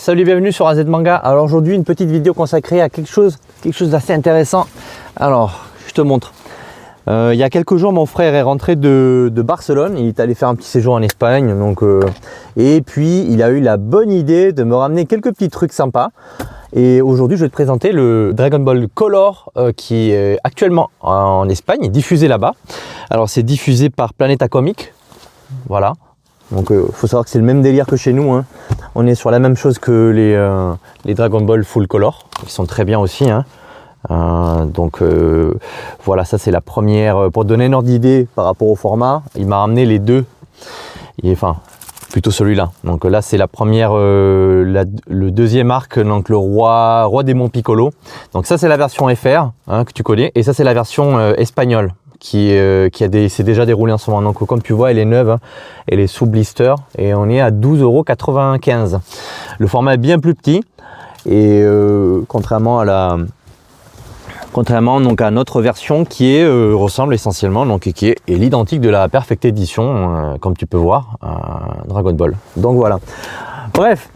Salut, bienvenue sur AZ Manga. Alors aujourd'hui une petite vidéo consacrée à quelque chose d'assez intéressant. Alors je te montre. Il y a quelques jours mon frère est rentré de Barcelone, il est allé faire un petit séjour en Espagne et puis il a eu la bonne idée de me ramener quelques petits trucs sympas. Et aujourd'hui je vais te présenter le Dragon Ball Color qui est actuellement en Espagne, diffusé là-bas. Alors c'est diffusé par Planeta Comics, voilà. Donc faut savoir que c'est le même délire que chez nous, hein. On est sur la même chose que les Dragon Ball Full Color, qui sont très bien aussi, hein. Voilà, ça c'est la première, pour te donner une ordre d'idée par rapport au format, il m'a ramené les deux, enfin plutôt celui-là. Donc là c'est la première, le deuxième arc, donc le roi démon Piccolo. Donc ça c'est la version FR, hein, que tu connais, et ça c'est la version espagnole. C'est déjà déroulé en ce moment. Donc comme tu vois, elle est neuve, hein, elle est sous blister et on est à 12,95 €. Le format est bien plus petit et contrairement à notre version qui ressemble essentiellement, donc qui est l'identique de la Perfect Edition, comme tu peux voir, Dragon Ball. Donc voilà. Bref,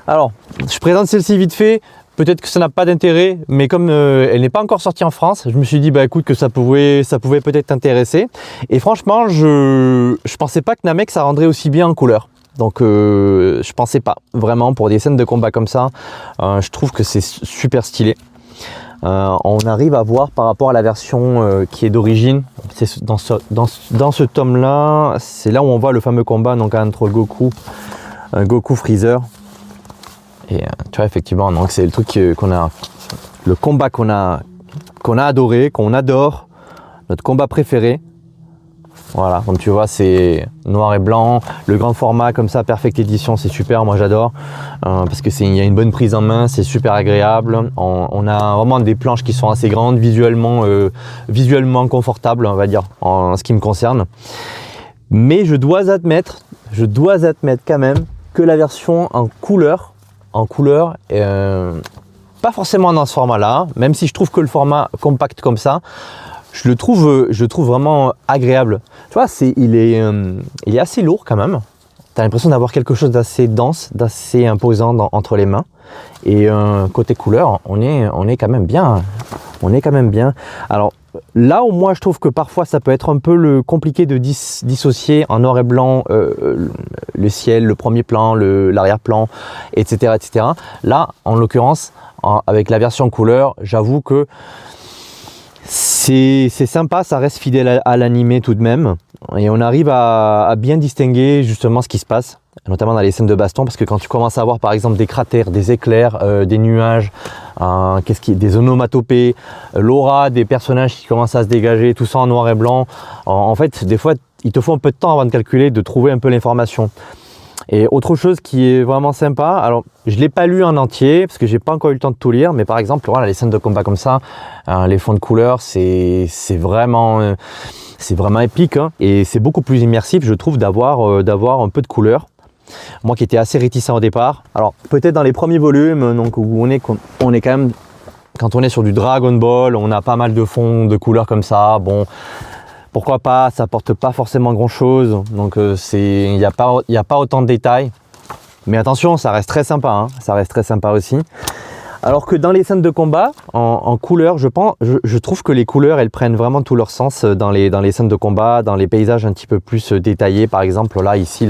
alors je présente celle-ci vite fait. Peut-être que ça n'a pas d'intérêt, mais comme elle n'est pas encore sortie en France, je me suis dit bah écoute que ça pouvait peut-être t'intéresser. Et franchement, je pensais pas que Namek ça rendrait aussi bien en couleur. Donc je pensais pas vraiment pour des scènes de combat comme ça. Je trouve que c'est super stylé. On arrive à voir par rapport à la version qui est d'origine. C'est dans ce tome-là, c'est là où on voit le fameux combat donc entre Goku Freezer. Et tu vois, effectivement, donc c'est le truc le combat qu'on a adoré, qu'on adore, notre combat préféré. Voilà, comme tu vois, c'est noir et blanc, le grand format comme ça, Perfect Edition, c'est super, moi j'adore, parce que il y a une bonne prise en main, c'est super agréable. On a vraiment des planches qui sont assez grandes, visuellement confortables, on va dire, en ce qui me concerne. Mais je dois admettre quand même que la version en couleur, pas forcément dans ce format là, même si je trouve que le format compact comme ça, je le trouve vraiment agréable. Tu vois, il est assez lourd quand même. Tu as l'impression d'avoir quelque chose d'assez dense, d'assez imposant entre les mains. Et côté couleur, on est quand même bien. Alors là où moi je trouve que parfois ça peut être un peu compliqué de dissocier en noir et blanc le ciel, le premier plan, l'arrière-plan, etc. Là, en l'occurrence, avec la version couleur, j'avoue que c'est sympa, ça reste fidèle à l'animé tout de même. Et on arrive à bien distinguer justement ce qui se passe, notamment dans les scènes de baston, parce que quand tu commences à voir par exemple des cratères, des éclairs, des nuages, des onomatopées, l'aura des personnages qui commencent à se dégager, tout ça en noir et blanc, en fait des fois il te faut un peu de temps avant de calculer, de trouver un peu l'information. Et autre chose qui est vraiment sympa, alors je ne l'ai pas lu en entier parce que j'ai pas encore eu le temps de tout lire, mais par exemple voilà, les scènes de combat comme ça, les fonds de couleur, c'est vraiment épique, hein, et c'est beaucoup plus immersif je trouve d'avoir un peu de couleur. Moi qui étais assez réticent au départ, alors peut-être dans les premiers volumes, donc où on est quand même, quand on est sur du Dragon Ball, on a pas mal de fonds de couleurs comme ça, bon pourquoi pas, ça apporte pas forcément grand chose, donc il n'y a pas autant de détails, mais attention, ça reste très sympa, hein, ça reste très sympa aussi. Alors que dans les scènes de combat, en couleur, je trouve que les couleurs, elles prennent vraiment tout leur sens dans les scènes de combat, dans les paysages un petit peu plus détaillés. Par exemple, là, ici,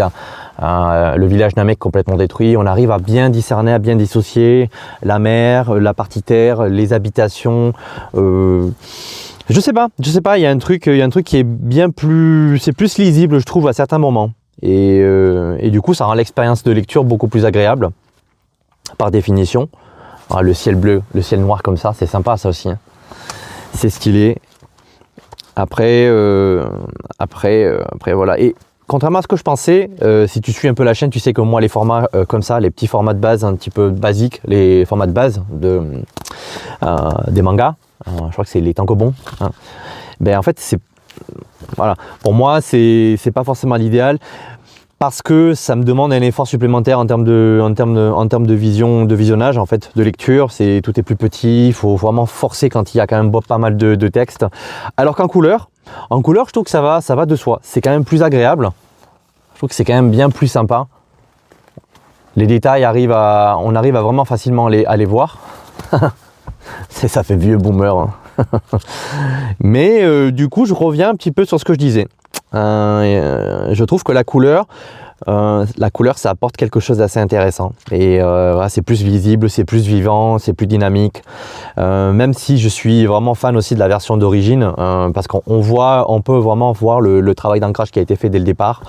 le village Namek complètement détruit. On arrive à bien discerner, à bien dissocier la mer, la partie terre, les habitations. Je sais pas, il y a un truc qui est bien plus, c'est plus lisible, je trouve, à certains moments. Et du coup, ça rend l'expérience de lecture beaucoup plus agréable, par définition. Le ciel bleu, le ciel noir comme ça, c'est sympa ça aussi, hein. C'est stylé. Après voilà. Et contrairement à ce que je pensais, si tu suis un peu la chaîne, tu sais que moi les formats comme ça, les petits formats de base un petit peu basiques, les formats de base des mangas, je crois que c'est les tankobon, hein. Ben en fait voilà, pour moi c'est pas forcément l'idéal. Parce que ça me demande un effort supplémentaire en termes de visionnage, en fait, de lecture. Tout est plus petit, il faut vraiment forcer quand il y a quand même pas mal de texte. Alors qu'en couleur, je trouve que ça va de soi. C'est quand même plus agréable. Je trouve que c'est quand même bien plus sympa. Les détails on arrive à vraiment facilement à les voir. Ça fait vieux boomer. Hein. Mais du coup, je reviens un petit peu sur ce que je disais. Je trouve que la couleur, ça apporte quelque chose d'assez intéressant. Et voilà, c'est plus visible, c'est plus vivant, c'est plus dynamique. Même si je suis vraiment fan aussi de la version d'origine, parce on peut vraiment voir le travail d'ancrage qui a été fait dès le départ,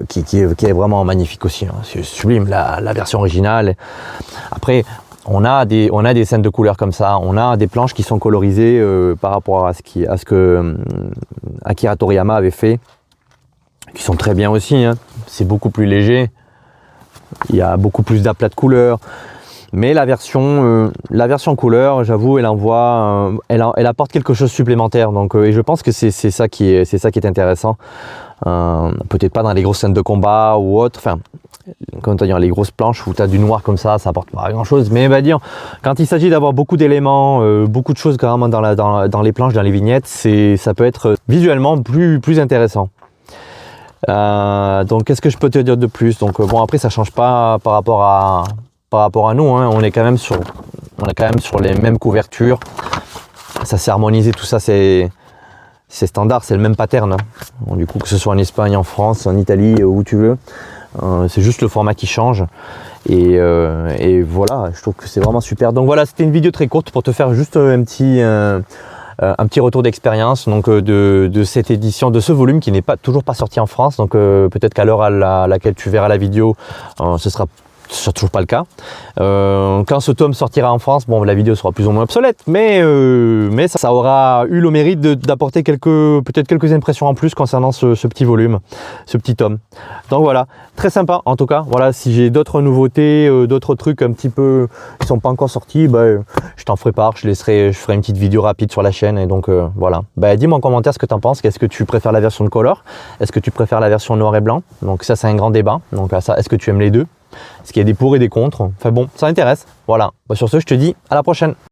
qui est vraiment magnifique aussi. Hein. C'est sublime la version originale. Après, on a des scènes de couleurs comme ça, on a des planches qui sont colorisées par rapport à ce que Akira Toriyama avait fait, qui sont très bien aussi, hein. C'est beaucoup plus léger, il y a beaucoup plus d'aplats de couleurs, mais la version couleur, j'avoue, elle apporte quelque chose de supplémentaire, donc, et je pense que c'est ça qui est intéressant, peut-être pas dans les grosses scènes de combat ou autre, enfin, quand tu as les grosses planches où tu as du noir comme ça apporte pas grand chose, mais quand il s'agit d'avoir beaucoup d'éléments, beaucoup de choses carrément dans les planches, dans les vignettes, ça peut être visuellement plus intéressant. Donc qu'est-ce que je peux te dire de plus? Donc bon, après ça change pas par rapport à nous, hein. On est quand même sur les mêmes couvertures, ça s'est harmonisé, tout ça c'est standard, c'est le même pattern, hein. Bon, du coup, que ce soit en Espagne, en France, en Italie, où tu veux, c'est juste le format qui change. Et voilà, je trouve que c'est vraiment super. Donc voilà, c'était une vidéo très courte pour te faire juste un petit retour d'expérience donc de cette édition, de ce volume qui n'est toujours pas sorti en France. Donc peut-être qu'à l'heure à laquelle tu verras la vidéo, ce sera toujours pas le cas. Quand ce tome sortira en France, bon, la vidéo sera plus ou moins obsolète, mais ça aura eu le mérite d'apporter peut-être quelques impressions en plus concernant ce petit volume, ce petit tome. Donc voilà, très sympa en tout cas. Voilà, si j'ai d'autres nouveautés, d'autres trucs un petit peu qui sont pas encore sortis, je t'en ferai part, je ferai une petite vidéo rapide sur la chaîne. Et donc voilà, dis-moi en commentaire ce que tu en penses. Est-ce que tu préfères la version de color? Est-ce que tu préfères la version noir et blanc? Donc ça, c'est un grand débat. Donc ça, est-ce que tu aimes les deux? Est-ce qu'il y a des pour et des contre? Enfin bon, ça m'intéresse. Voilà. Sur ce, je te dis à la prochaine.